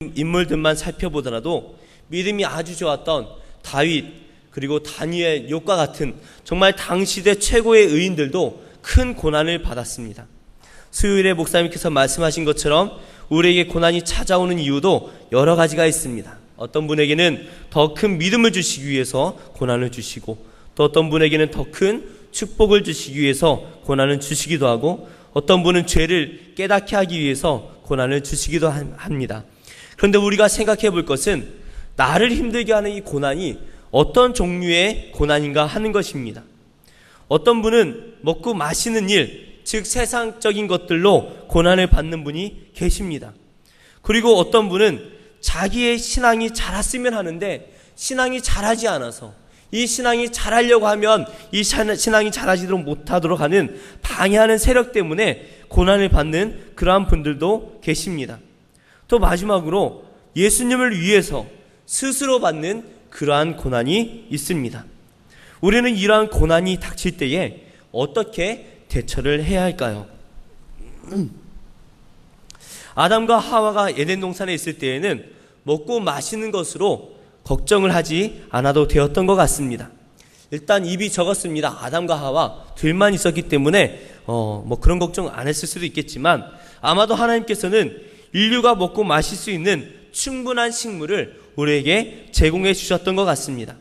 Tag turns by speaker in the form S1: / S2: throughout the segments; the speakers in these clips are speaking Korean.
S1: 인물들만 살펴보더라도 믿음이 아주 좋았던 다윗 그리고 다니엘, 욥과 같은 정말 당시대 최고의 의인들도 큰 고난을 받았습니다. 수요일에 목사님께서 말씀하신 것처럼 우리에게 고난이 찾아오는 이유도 여러 가지가 있습니다. 어떤 분에게는 더 큰 믿음을 주시기 위해서 고난을 주시고, 또 어떤 분에게는 더 큰 축복을 주시기 위해서 고난을 주시기도 하고, 어떤 분은 죄를 깨닫게 하기 위해서 고난을 주시기도 합니다. 그런데 우리가 생각해 볼 것은 나를 힘들게 하는 이 고난이 어떤 종류의 고난인가 하는 것입니다. 어떤 분은 먹고 마시는 일, 즉 세상적인 것들로 고난을 받는 분이 계십니다. 그리고 어떤 분은 자기의 신앙이 자랐으면 하는데 신앙이 자라지 않아서, 이 신앙이 자라려고 하면 이 신앙이 자라지도록 못하도록 하는 방해하는 세력 때문에 고난을 받는 그러한 분들도 계십니다. 또 마지막으로 예수님을 위해서 스스로 받는 그러한 고난이 있습니다. 우리는 이러한 고난이 닥칠 때에 어떻게 대처를 해야 할까요? 아담과 하와가 에덴 동산에 있을 때에는 먹고 마시는 것으로 걱정을 하지 않아도 되었던 것 같습니다. 일단 입이 적었습니다. 아담과 하와 둘만 있었기 때문에 그런 걱정 안 했을 수도 있겠지만, 아마도 하나님께서는 인류가 먹고 마실 수 있는 충분한 식물을 우리에게 제공해 주셨던 것 같습니다.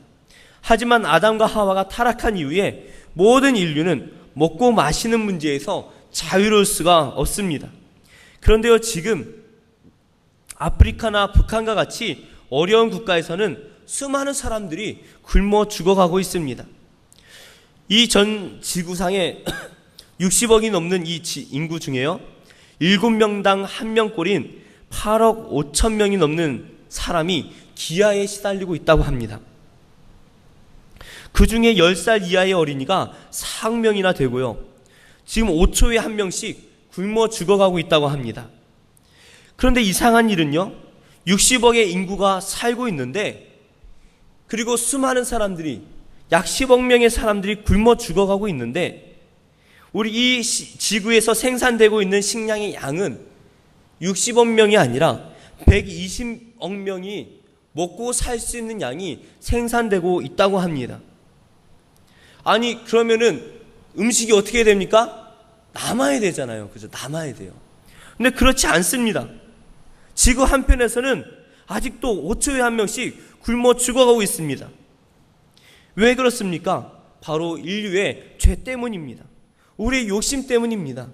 S1: 하지만 아담과 하와가 타락한 이후에 모든 인류는 먹고 마시는 문제에서 자유로울 수가 없습니다. 그런데요, 지금 아프리카나 북한과 같이 어려운 국가에서는 수많은 사람들이 굶어 죽어가고 있습니다. 이 전 지구상에 60억이 넘는 이 인구 중에요, 7명당 1명꼴인 8억 5천 명이 넘는 사람이 기아에 시달리고 있다고 합니다. 그 중에 10살 이하의 어린이가 4억 명이나 되고요, 지금 5초에 1명씩 굶어 죽어가고 있다고 합니다. 그런데 이상한 일은요, 60억의 인구가 살고 있는데, 그리고 수많은 사람들이, 약 10억 명의 사람들이 굶어 죽어가고 있는데, 우리 이 지구에서 생산되고 있는 식량의 양은 60억 명이 아니라 120억 명이 먹고 살 수 있는 양이 생산되고 있다고 합니다. 아니, 그러면은 음식이 어떻게 됩니까? 남아야 되잖아요. 그죠? 남아야 돼요. 근데 그렇지 않습니다. 지구 한편에서는 아직도 5초에 1명씩 굶어 죽어가고 있습니다. 왜 그렇습니까? 바로 인류의 죄 때문입니다. 우리의 욕심 때문입니다.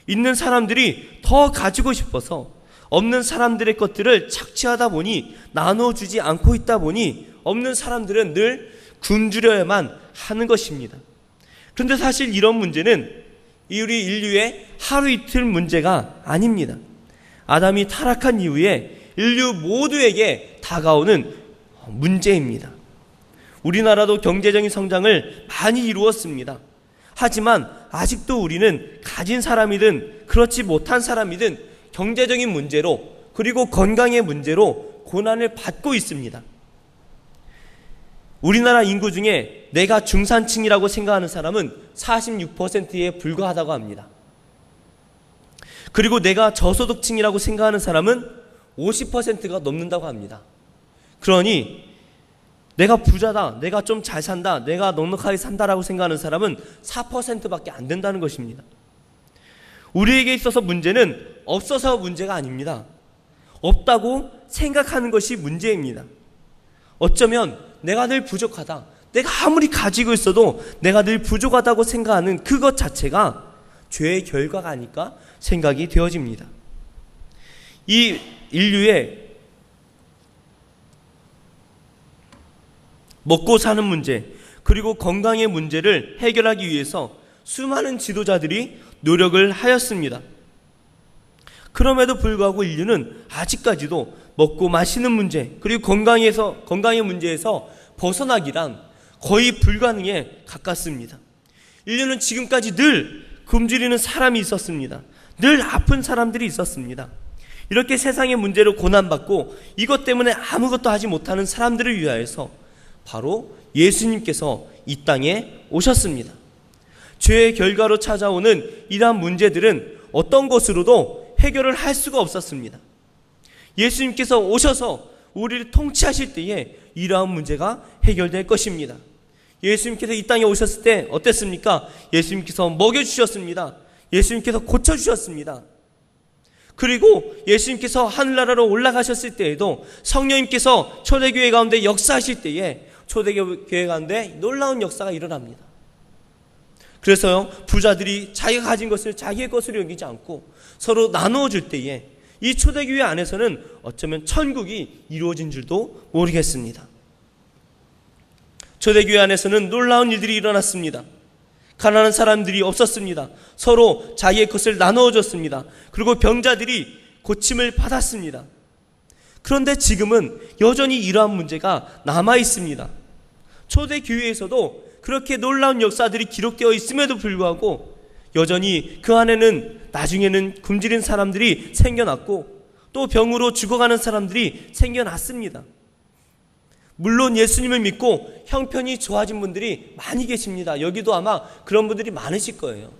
S1: 있는 사람들이 더 가지고 싶어서 없는 사람들의 것들을 착취하다 보니, 나눠주지 않고 있다 보니 없는 사람들은 늘 굶주려야만 하는 것입니다. 그런데 사실 이런 문제는 우리 인류의 하루 이틀 문제가 아닙니다. 아담이 타락한 이후에 인류 모두에게 다가오는 문제입니다. 우리나라도 경제적인 성장을 많이 이루었습니다. 하지만 아직도 우리는 가진 사람이든 그렇지 못한 사람이든 경제적인 문제로, 그리고 건강의 문제로 고난을 받고 있습니다. 우리나라 인구 중에 내가 중산층이라고 생각하는 사람은 46%에 불과하다고 합니다. 그리고 내가 저소득층이라고 생각하는 사람은 50%가 넘는다고 합니다. 그러니 내가 부자다, 내가 좀 잘 산다, 내가 넉넉하게 산다라고 생각하는 사람은 4%밖에 안 된다는 것입니다. 우리에게 있어서 문제는 없어서 문제가 아닙니다. 없다고 생각하는 것이 문제입니다. 어쩌면 내가 늘 부족하다, 내가 아무리 가지고 있어도 내가 늘 부족하다고 생각하는 그것 자체가 죄의 결과가 아닐까 생각이 되어집니다. 이 인류의 먹고 사는 문제, 그리고 건강의 문제를 해결하기 위해서 수많은 지도자들이 노력을 하였습니다. 그럼에도 불구하고 인류는 아직까지도 먹고 마시는 문제, 그리고 건강의 문제에서 벗어나기란 거의 불가능에 가깝습니다. 인류는 지금까지 늘 굶주리는 사람이 있었습니다. 늘 아픈 사람들이 있었습니다. 이렇게 세상의 문제로 고난받고 이것 때문에 아무것도 하지 못하는 사람들을 위하여서 바로 예수님께서 이 땅에 오셨습니다. 죄의 결과로 찾아오는 이러한 문제들은 어떤 것으로도 해결을 할 수가 없었습니다. 예수님께서 오셔서 우리를 통치하실 때에 이러한 문제가 해결될 것입니다. 예수님께서 이 땅에 오셨을 때 어땠습니까? 예수님께서 먹여주셨습니다. 예수님께서 고쳐주셨습니다. 그리고 예수님께서 하늘나라로 올라가셨을 때에도 성령님께서 초대교회 가운데 역사하실 때에 초대교회 가운데 놀라운 역사가 일어납니다. 그래서요, 부자들이 자기가 가진 것을 자기의 것으로 여기지 않고 서로 나누어 줄 때에 이 초대교회 안에서는 어쩌면 천국이 이루어진 줄도 모르겠습니다. 초대교회 안에서는 놀라운 일들이 일어났습니다. 가난한 사람들이 없었습니다. 서로 자기의 것을 나누어 줬습니다. 그리고 병자들이 고침을 받았습니다. 그런데 지금은 여전히 이러한 문제가 남아 있습니다. 초대교회에서도 그렇게 놀라운 역사들이 기록되어 있음에도 불구하고 여전히 그 안에는 나중에는 굶주린 사람들이 생겨났고 또 병으로 죽어가는 사람들이 생겨났습니다. 물론 예수님을 믿고 형편이 좋아진 분들이 많이 계십니다. 여기도 아마 그런 분들이 많으실 거예요.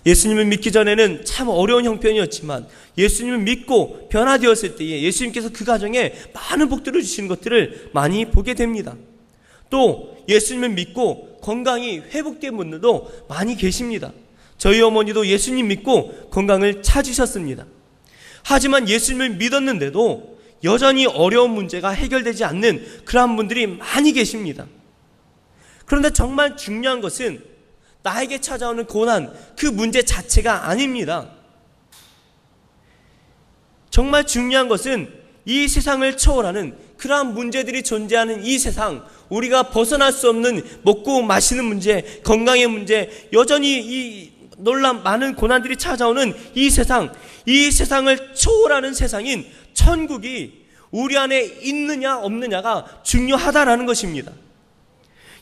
S1: 예수님을 믿기 전에는 참 어려운 형편이었지만 예수님을 믿고 변화되었을 때에 예수님께서 그 가정에 많은 복들을 주시는 것들을 많이 보게 됩니다. 또 예수님을 믿고 건강이 회복된 분들도 많이 계십니다. 저희 어머니도 예수님 믿고 건강을 찾으셨습니다. 하지만 예수님을 믿었는데도 여전히 어려운 문제가 해결되지 않는 그러한 분들이 많이 계십니다. 그런데 정말 중요한 것은 나에게 찾아오는 고난, 그 문제 자체가 아닙니다. 정말 중요한 것은 이 세상을 초월하는 그러한 문제들이 존재하는 이 세상, 우리가 벗어날 수 없는 먹고 마시는 문제, 건강의 문제, 여전히 이 놀란 많은 고난들이 찾아오는 이 세상을 초월하는 세상인 천국이 우리 안에 있느냐 없느냐가 중요하다라는 것입니다.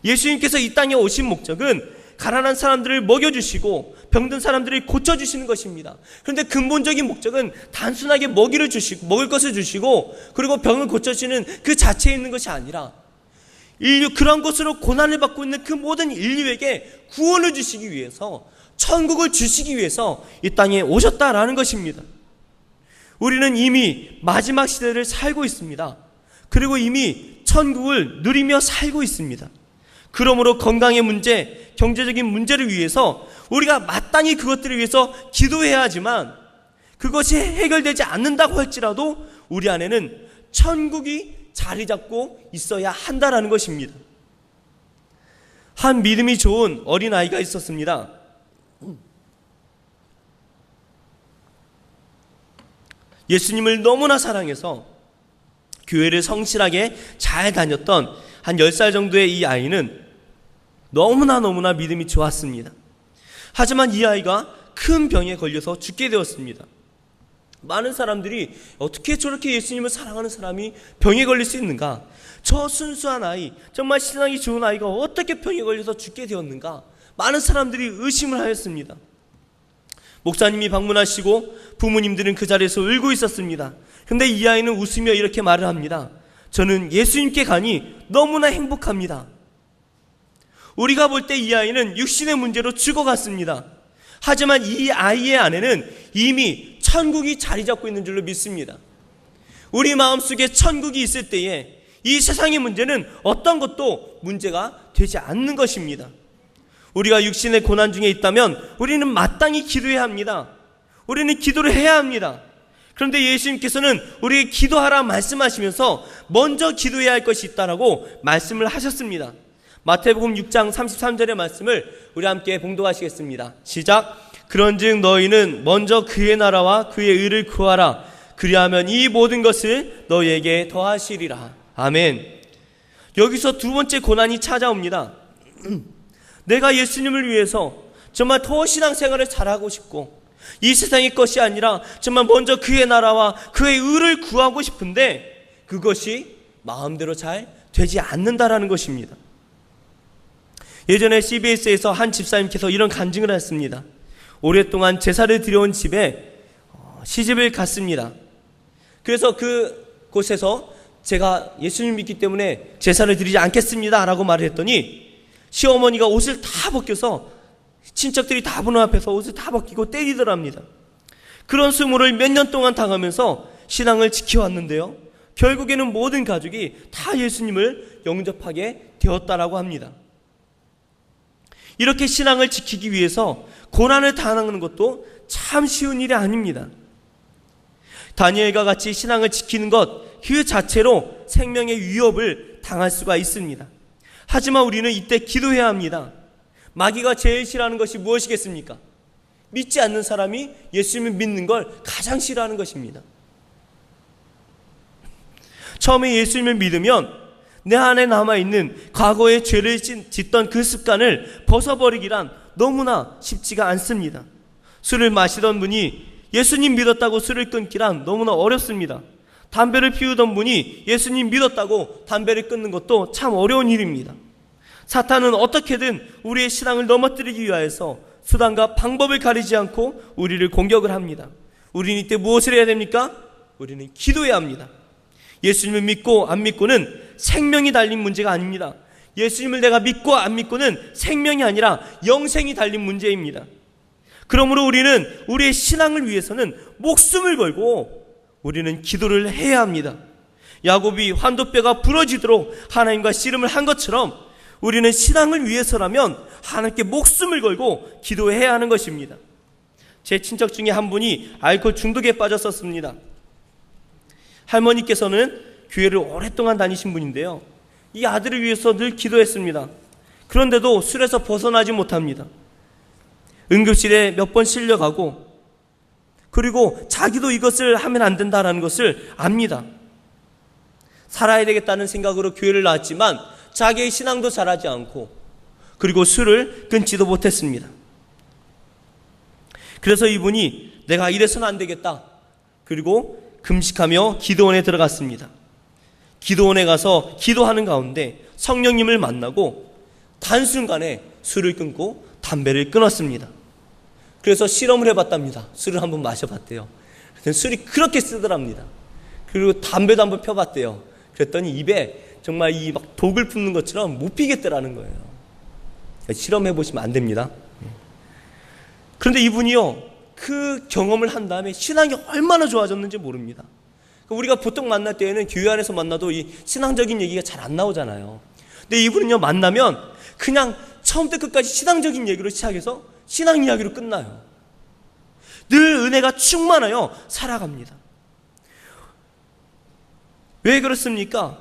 S1: 예수님께서 이 땅에 오신 목적은 가난한 사람들을 먹여주시고 병든 사람들을 고쳐주시는 것입니다. 그런데 근본적인 목적은 단순하게 먹이를 주시고 먹을 것을 주시고 그리고 병을 고쳐주시는 그 자체에 있는 것이 아니라 그런 것으로 고난을 받고 있는 그 모든 인류에게 구원을 주시기 위해서, 천국을 주시기 위해서 이 땅에 오셨다라는 것입니다. 우리는 이미 마지막 시대를 살고 있습니다. 그리고 이미 천국을 누리며 살고 있습니다. 그러므로 건강의 문제, 경제적인 문제를 위해서 우리가 마땅히 그것들을 위해서 기도해야 하지만 그것이 해결되지 않는다고 할지라도 우리 안에는 천국이 자리 잡고 있어야 한다라는 것입니다. 한 믿음이 좋은 어린아이가 있었습니다. 예수님을 너무나 사랑해서 교회를 성실하게 잘 다녔던 한 10살 정도의 이 아이는 너무나 믿음이 좋았습니다. 하지만 이 아이가 큰 병에 걸려서 죽게 되었습니다. 많은 사람들이 어떻게 저렇게 예수님을 사랑하는 사람이 병에 걸릴 수 있는가? 저 순수한 아이, 정말 신앙이 좋은 아이가 어떻게 병에 걸려서 죽게 되었는가? 많은 사람들이 의심을 하였습니다. 목사님이 방문하시고 부모님들은 그 자리에서 울고 있었습니다. 그런데 이 아이는 웃으며 이렇게 말을 합니다. 저는 예수님께 가니 너무나 행복합니다. 우리가 볼 때 이 아이는 육신의 문제로 죽어갔습니다. 하지만 이 아이의 안에는 이미 천국이 자리 잡고 있는 줄로 믿습니다. 우리 마음속에 천국이 있을 때에 이 세상의 문제는 어떤 것도 문제가 되지 않는 것입니다. 우리가 육신의 고난 중에 있다면 우리는 마땅히 기도해야 합니다. 우리는 기도를 해야 합니다. 그런데 예수님께서는 우리에게 기도하라 말씀하시면서 먼저 기도해야 할 것이 있다라고 말씀을 하셨습니다. 마태복음 6장 33절의 말씀을 우리 함께 봉독하시겠습니다. 시작. 그런즉 너희는 먼저 그의 나라와 그의 의를 구하라. 그리하면 이 모든 것을 너희에게 더하시리라. 아멘. 여기서 두 번째 고난이 찾아옵니다. 내가 예수님을 위해서 정말 더 신앙생활을 잘하고 싶고 이 세상의 것이 아니라 정말 먼저 그의 나라와 그의 의를 구하고 싶은데 그것이 마음대로 잘 되지 않는다라는 것입니다. 예전에 CBS에서 한 집사님께서 이런 간증을 했습니다. 오랫동안 제사를 드려온 집에 시집을 갔습니다. 그래서 그곳에서 제가 예수님 믿기 때문에 제사를 드리지 않겠습니다 라고 말을 했더니 시어머니가 옷을 다 벗겨서 친척들이 다 보는 앞에서 옷을 다 벗기고 때리더랍니다. 그런 수모를 몇 년 동안 당하면서 신앙을 지켜왔는데요, 결국에는 모든 가족이 다 예수님을 영접하게 되었다라고 합니다. 이렇게 신앙을 지키기 위해서 고난을 당하는 것도 참 쉬운 일이 아닙니다. 다니엘과 같이 신앙을 지키는 것 그 자체로 생명의 위협을 당할 수가 있습니다. 하지만 우리는 이때 기도해야 합니다. 마귀가 제일 싫어하는 것이 무엇이겠습니까? 믿지 않는 사람이 예수님을 믿는 걸 가장 싫어하는 것입니다. 처음에 예수님을 믿으면 내 안에 남아있는 과거의 죄를 짓던 그 습관을 벗어버리기란 너무나 쉽지가 않습니다. 술을 마시던 분이 예수님 믿었다고 술을 끊기란 너무나 어렵습니다. 담배를 피우던 분이 예수님 믿었다고 담배를 끊는 것도 참 어려운 일입니다. 사탄은 어떻게든 우리의 신앙을 넘어뜨리기 위하여서 수단과 방법을 가리지 않고 우리를 공격을 합니다. 우리는 이때 무엇을 해야 됩니까? 우리는 기도해야 합니다. 예수님을 믿고 안 믿고는 생명이 달린 문제가 아닙니다. 예수님을 내가 믿고 안 믿고는 생명이 아니라 영생이 달린 문제입니다. 그러므로 우리는 우리의 신앙을 위해서는 목숨을 걸고 우리는 기도를 해야 합니다. 야곱이 환도뼈가 부러지도록 하나님과 씨름을 한 것처럼 우리는 신앙을 위해서라면 하나님께 목숨을 걸고 기도해야 하는 것입니다. 제 친척 중에 한 분이 알코올 중독에 빠졌었습니다. 할머니께서는 교회를 오랫동안 다니신 분인데요, 이 아들을 위해서 늘 기도했습니다. 그런데도 술에서 벗어나지 못합니다. 응급실에 몇 번 실려가고, 그리고 자기도 이것을 하면 안 된다라는 것을 압니다. 살아야 되겠다는 생각으로 교회를 나왔지만 자기의 신앙도 잘하지 않고, 그리고 술을 끊지도 못했습니다. 그래서 이분이 내가 이래서는 안 되겠다, 그리고 금식하며 기도원에 들어갔습니다. 기도원에 가서 기도하는 가운데 성령님을 만나고 단순간에 술을 끊고 담배를 끊었습니다. 그래서 실험을 해봤답니다. 술을 한번 마셔봤대요. 술이 그렇게 쓰더랍니다. 그리고 담배도 한번 펴봤대요. 그랬더니 입에 정말 이 막 독을 품는 것처럼 못 피겠더라는 거예요. 실험해보시면 안 됩니다. 그런데 이분이요, 그 경험을 한 다음에 신앙이 얼마나 좋아졌는지 모릅니다. 우리가 보통 만날 때에는 교회 안에서 만나도 이 신앙적인 얘기가 잘 안 나오잖아요. 근데 이분은요, 만나면 그냥 처음부터 끝까지 신앙적인 얘기로 시작해서 신앙 이야기로 끝나요. 늘 은혜가 충만하여 살아갑니다. 왜 그렇습니까?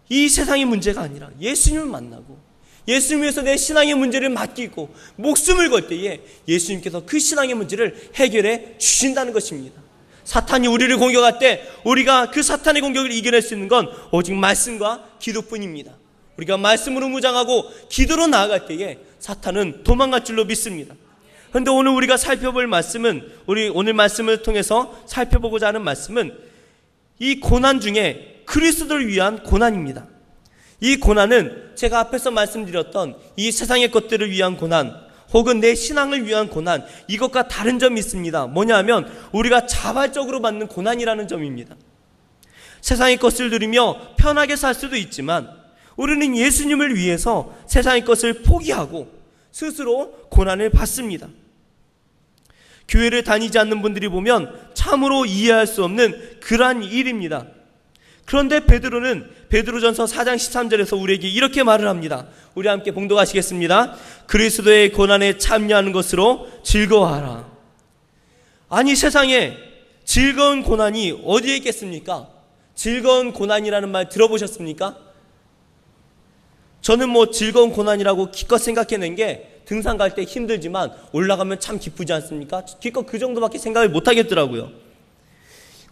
S1: 이 세상의 문제가 아니라 예수님을 만나고 예수님 위해서 내 신앙의 문제를 맡기고 목숨을 걸 때에 예수님께서 그 신앙의 문제를 해결해 주신다는 것입니다. 사탄이 우리를 공격할 때 우리가 그 사탄의 공격을 이겨낼 수 있는 건 오직 말씀과 기도뿐입니다. 우리가 말씀으로 무장하고 기도로 나아갈 때에 사탄은 도망갈 줄로 믿습니다. 그런데 오늘 우리가 살펴볼 말씀은, 우리 오늘 말씀을 통해서 살펴보고자 하는 말씀은 이 고난 중에 그리스도를 위한 고난입니다. 이 고난은 제가 앞에서 말씀드렸던 이 세상의 것들을 위한 고난, 혹은 내 신앙을 위한 고난, 이것과 다른 점이 있습니다. 뭐냐 하면 우리가 자발적으로 받는 고난이라는 점입니다. 세상의 것을 누리며 편하게 살 수도 있지만 우리는 예수님을 위해서 세상의 것을 포기하고 스스로 고난을 받습니다. 교회를 다니지 않는 분들이 보면 참으로 이해할 수 없는 그러한 일입니다. 그런데 베드로는 베드로전서 4장 13절에서 우리에게 이렇게 말을 합니다. 우리 함께 봉독하시겠습니다. 그리스도의 고난에 참여하는 것으로 즐거워하라. 아니, 세상에 즐거운 고난이 어디에 있겠습니까? 즐거운 고난이라는 말 들어보셨습니까? 저는 즐거운 고난이라고 기껏 생각해낸 게 등산 갈 때 힘들지만 올라가면 참 기쁘지 않습니까? 기껏 그 정도밖에 생각을 못 하겠더라고요.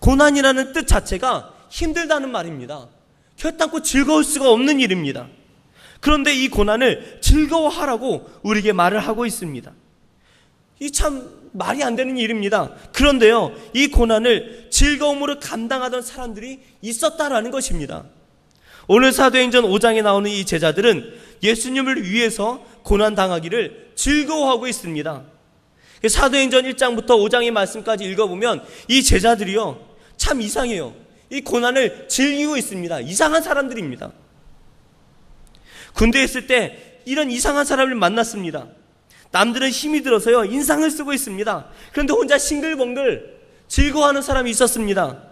S1: 고난이라는 뜻 자체가 힘들다는 말입니다. 결단코 즐거울 수가 없는 일입니다. 그런데 이 고난을 즐거워하라고 우리에게 말을 하고 있습니다. 이 참 말이 안 되는 일입니다. 그런데요, 이 고난을 즐거움으로 감당하던 사람들이 있었다라는 것입니다. 오늘 사도행전 5장에 나오는 이 제자들은 예수님을 위해서 고난당하기를 즐거워하고 있습니다. 사도행전 1장부터 5장의 말씀까지 읽어보면 이 제자들이요, 참 이상해요. 이 고난을 즐기고 있습니다. 이상한 사람들입니다. 군대에 있을 때 이런 이상한 사람을 만났습니다. 남들은 힘이 들어서요, 인상을 쓰고 있습니다. 그런데 혼자 싱글벙글 즐거워하는 사람이 있었습니다.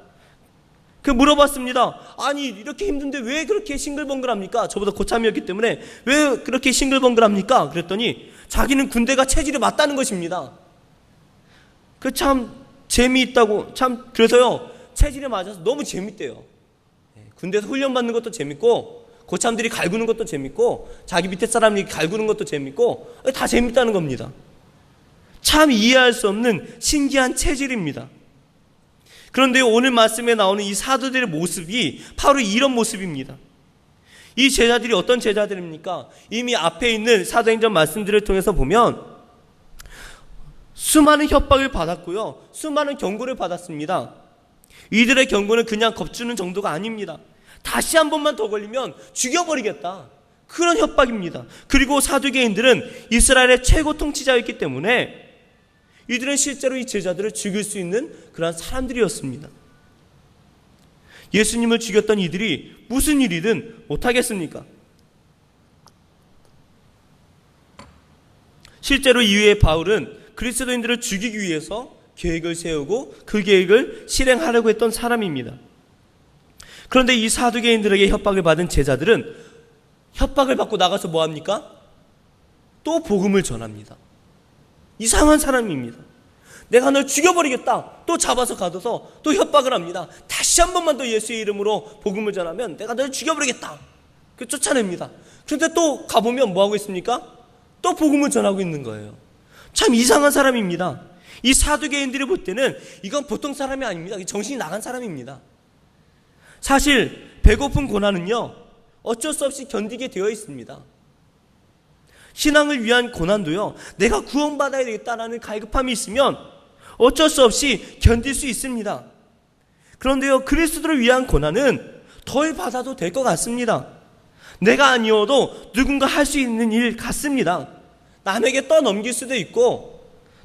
S1: 그 물어봤습니다. 아니 이렇게 힘든데 왜 그렇게 싱글벙글합니까? 저보다 고참이었기 때문에 왜 그렇게 싱글벙글합니까? 그랬더니 자기는 군대가 체질에 맞다는 것입니다. 그 참 재미있다고, 참 그래서요 체질에 맞아서 너무 재밌대요. 군대에서 훈련받는 것도 재밌고 고참들이 갈구는 것도 재밌고 자기 밑에 사람이 갈구는 것도 재밌고 다 재밌다는 겁니다. 참 이해할 수 없는 신기한 체질입니다. 그런데 오늘 말씀에 나오는 이 사도들의 모습이 바로 이런 모습입니다. 이 제자들이 어떤 제자들입니까? 이미 앞에 있는 사도행전 말씀들을 통해서 보면 수많은 협박을 받았고요, 수많은 경고를 받았습니다. 이들의 경고는 그냥 겁주는 정도가 아닙니다. 다시 한 번만 더 걸리면 죽여버리겠다, 그런 협박입니다. 그리고 사두개인들은 이스라엘의 최고 통치자였기 때문에 이들은 실제로 이 제자들을 죽일 수 있는 그러한 사람들이었습니다. 예수님을 죽였던 이들이 무슨 일이든 못하겠습니까? 실제로 이후에 바울은 그리스도인들을 죽이기 위해서 계획을 세우고 그 계획을 실행하려고 했던 사람입니다. 그런데 이 사두개인들에게 협박을 받은 제자들은 협박을 받고 나가서 뭐합니까? 또 복음을 전합니다. 이상한 사람입니다. 내가 널 죽여버리겠다, 또 잡아서 가둬서 또 협박을 합니다. 다시 한 번만 더 예수의 이름으로 복음을 전하면 내가 널 죽여버리겠다, 그 쫓아냅니다. 그런데 또 가보면 뭐하고 있습니까? 또 복음을 전하고 있는 거예요. 참 이상한 사람입니다. 이 사두개인들이 볼 때는 이건 보통 사람이 아닙니다. 정신이 나간 사람입니다. 사실 배고픈 고난은요 어쩔 수 없이 견디게 되어 있습니다. 신앙을 위한 고난도요, 내가 구원받아야 되겠다라는 갈급함이 있으면 어쩔 수 없이 견딜 수 있습니다. 그런데요, 그리스도를 위한 고난은 덜 받아도 될 것 같습니다. 내가 아니어도 누군가 할 수 있는 일 같습니다. 남에게 떠넘길 수도 있고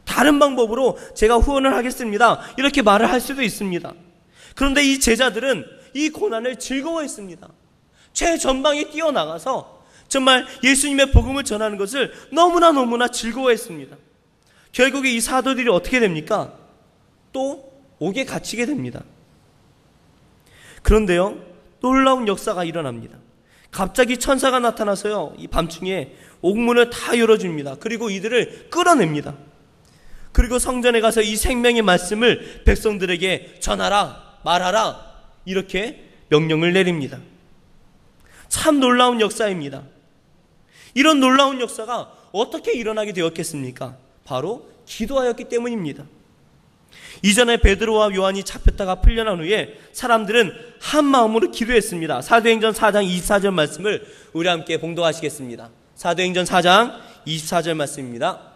S1: 다른 방법으로 제가 후원을 하겠습니다, 이렇게 말을 할 수도 있습니다. 그런데 이 제자들은 이 고난을 즐거워했습니다. 최전방에 뛰어나가서 정말 예수님의 복음을 전하는 것을 너무나 즐거워했습니다. 결국에 이 사도들이 어떻게 됩니까? 또 옥에 갇히게 됩니다. 그런데요, 놀라운 역사가 일어납니다. 갑자기 천사가 나타나서요, 이 밤중에 옥문을 다 열어줍니다. 그리고 이들을 끌어냅니다. 그리고 성전에 가서 이 생명의 말씀을 백성들에게 전하라, 말하라, 이렇게 명령을 내립니다. 참 놀라운 역사입니다. 이런 놀라운 역사가 어떻게 일어나게 되었겠습니까? 바로 기도하였기 때문입니다. 이전에 베드로와 요한이 잡혔다가 풀려난 후에 사람들은 한 마음으로 기도했습니다. 사도행전 4장 24절 말씀을 우리 함께 봉독하시겠습니다. 사도행전 4장 24절 말씀입니다.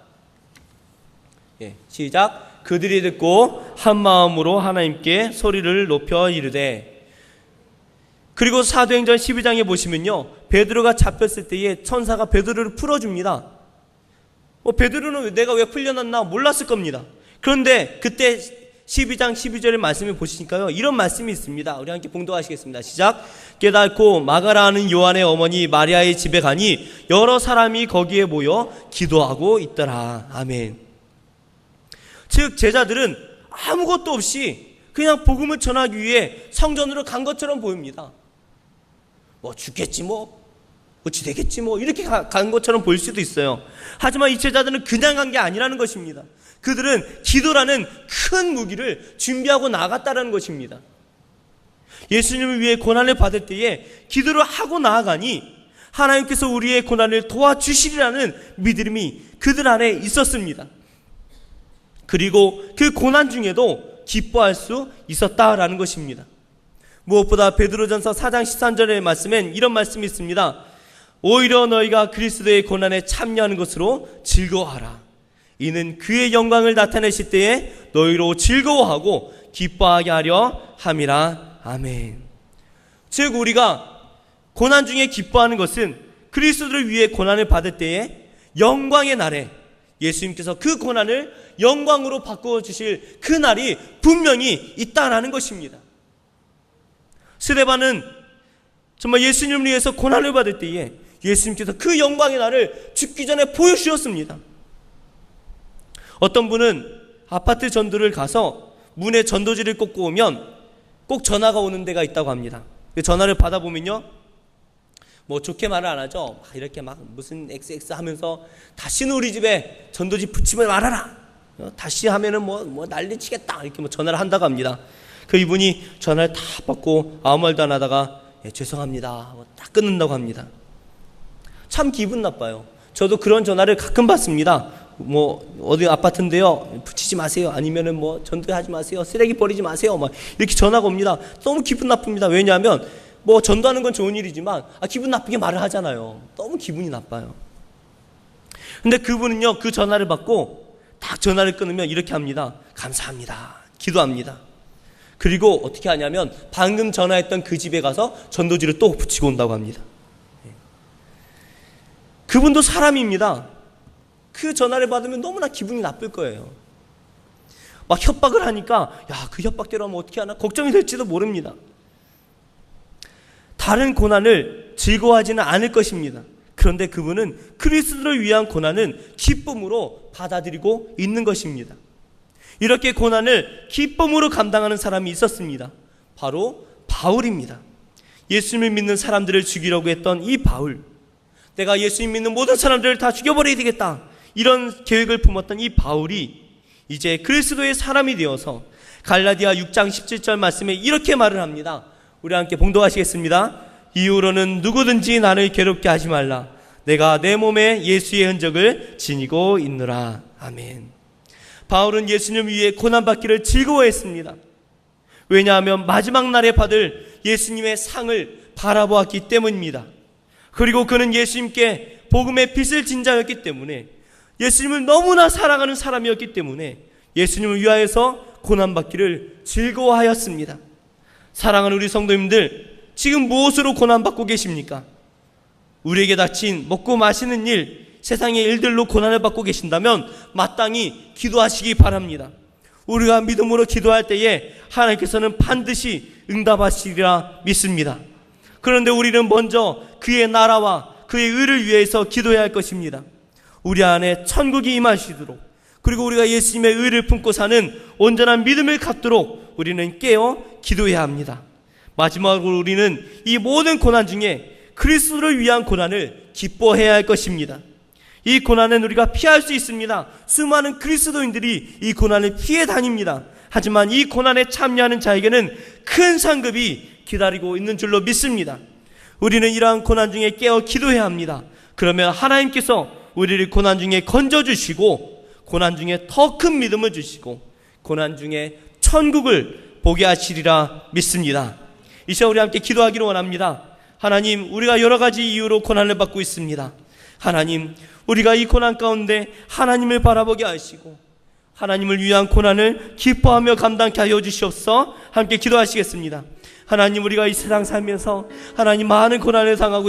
S1: 시작. 그들이 듣고 한 마음으로 하나님께 소리를 높여 이르되. 그리고 사도행전 12장에 보시면요, 베드로가 잡혔을 때에 천사가 베드로를 풀어줍니다. 베드로는 내가 왜 풀려났나 몰랐을 겁니다. 그런데 그때 12장 12절의 말씀을 보시니까요, 이런 말씀이 있습니다. 우리 함께 봉독하시겠습니다. 시작. 깨닫고 마가라 하는 요한의 어머니 마리아의 집에 가니 여러 사람이 거기에 모여 기도하고 있더라. 아멘. 즉 제자들은 아무것도 없이 그냥 복음을 전하기 위해 성전으로 간 것처럼 보입니다. 죽겠지 어찌 되겠지 이렇게 간 것처럼 보일 수도 있어요. 하지만 이 제자들은 그냥 간 게 아니라는 것입니다. 그들은 기도라는 큰 무기를 준비하고 나갔다는 것입니다. 예수님을 위해 고난을 받을 때에 기도를 하고 나아가니 하나님께서 우리의 고난을 도와주시리라는 믿음이 그들 안에 있었습니다. 그리고 그 고난 중에도 기뻐할 수 있었다라는 것입니다. 무엇보다 베드로전서 4장 13절의 말씀엔 이런 말씀이 있습니다. 오히려 너희가 그리스도의 고난에 참여하는 것으로 즐거워하라. 이는 그의 영광을 나타내실 때에 너희로 즐거워하고 기뻐하게 하려 함이라. 아멘. 즉 우리가 고난 중에 기뻐하는 것은 그리스도를 위해 고난을 받을 때에 영광의 날에 예수님께서 그 고난을 영광으로 바꾸어 주실 그 날이 분명히 있다라는 것입니다. 스데반은 정말 예수님을 위해서 고난을 받을 때에 예수님께서 그 영광의 날을 죽기 전에 보여주셨습니다. 어떤 분은 아파트 전도를 가서 문에 전도지를 꽂고 오면 꼭 전화가 오는 데가 있다고 합니다. 그 전화를 받아보면요, 뭐 좋게 말을 안 하죠. 이렇게 막 무슨 XX 하면서 다시는 우리 집에 전도지 붙이지 말아라. 다시 하면은 뭐 난리치겠다. 이렇게 뭐 전화를 한다고 합니다. 그 이분이 전화를 다 받고 아무 말도 안 하다가 죄송합니다. 딱 끊는다고 합니다. 참 기분 나빠요. 저도 그런 전화를 가끔 받습니다. 뭐 어디 아파트인데요, 붙이지 마세요. 아니면은 뭐 전도하지 마세요. 쓰레기 버리지 마세요. 막 이렇게 전화가 옵니다. 너무 기분 나쁩니다. 왜냐하면 뭐 전도하는 건 좋은 일이지만 기분 나쁘게 말을 하잖아요. 너무 기분이 나빠요. 근데 그분은요, 그 전화를 받고 딱 전화를 끊으면 이렇게 합니다. 감사합니다. 기도합니다. 그리고 어떻게 하냐면 방금 전화했던 그 집에 가서 전도지를 또 붙이고 온다고 합니다. 그분도 사람입니다. 그 전화를 받으면 너무나 기분이 나쁠 거예요. 막 협박을 하니까 그 협박대로 하면 어떻게 하나 걱정이 될지도 모릅니다. 다른 고난을 즐거워하지는 않을 것입니다. 그런데 그분은 그리스도를 위한 고난은 기쁨으로 받아들이고 있는 것입니다. 이렇게 고난을 기쁨으로 감당하는 사람이 있었습니다. 바로 바울입니다. 예수님을 믿는 사람들을 죽이려고 했던 이 바울, 내가 예수님 믿는 모든 사람들을 다 죽여버려야 되겠다, 이런 계획을 품었던 이 바울이 이제 그리스도의 사람이 되어서 갈라디아 6장 17절 말씀에 이렇게 말을 합니다. 우리 함께 봉독하시겠습니다. 이후로는 누구든지 나를 괴롭게 하지 말라. 내가 내 몸에 예수의 흔적을 지니고 있노라. 아멘. 바울은 예수님을 위해 고난받기를 즐거워했습니다. 왜냐하면 마지막 날에 받을 예수님의 상을 바라보았기 때문입니다. 그리고 그는 예수님께 복음의 빛을 진 자였기 때문에, 예수님을 너무나 사랑하는 사람이었기 때문에 예수님을 위하여서 고난받기를 즐거워하였습니다. 사랑하는 우리 성도님들, 지금 무엇으로 고난받고 계십니까? 우리에게 닥친 먹고 마시는 일, 세상의 일들로 고난을 받고 계신다면 마땅히 기도하시기 바랍니다. 우리가 믿음으로 기도할 때에 하나님께서는 반드시 응답하시리라 믿습니다. 그런데 우리는 먼저 그의 나라와 그의 의를 위해서 기도해야 할 것입니다. 우리 안에 천국이 임하시도록, 그리고 우리가 예수님의 의를 품고 사는 온전한 믿음을 갖도록 우리는 깨어 기도해야 합니다. 마지막으로 우리는 이 모든 고난 중에 그리스도를 위한 고난을 기뻐해야 할 것입니다. 이 고난은 우리가 피할 수 있습니다. 수많은 그리스도인들이 이 고난을 피해 다닙니다. 하지만 이 고난에 참여하는 자에게는 큰 상급이 기다리고 있는 줄로 믿습니다. 우리는 이러한 고난 중에 깨어 기도해야 합니다. 그러면 하나님께서 우리를 고난 중에 건져주시고, 고난 중에 더 큰 믿음을 주시고, 고난 중에 천국을 보게 하시리라 믿습니다. 이 시간 우리 함께 기도하기를 원합니다. 하나님, 우리가 여러 가지 이유로 고난을 받고 있습니다. 하나님, 우리가 이 고난 가운데 하나님을 바라보게 하시고 하나님을 위한 고난을 기뻐하며 감당케 하여 주시옵소서. 함께 기도하시겠습니다. 하나님, 우리가 이 세상 살면서 하나님 많은 고난을 당하고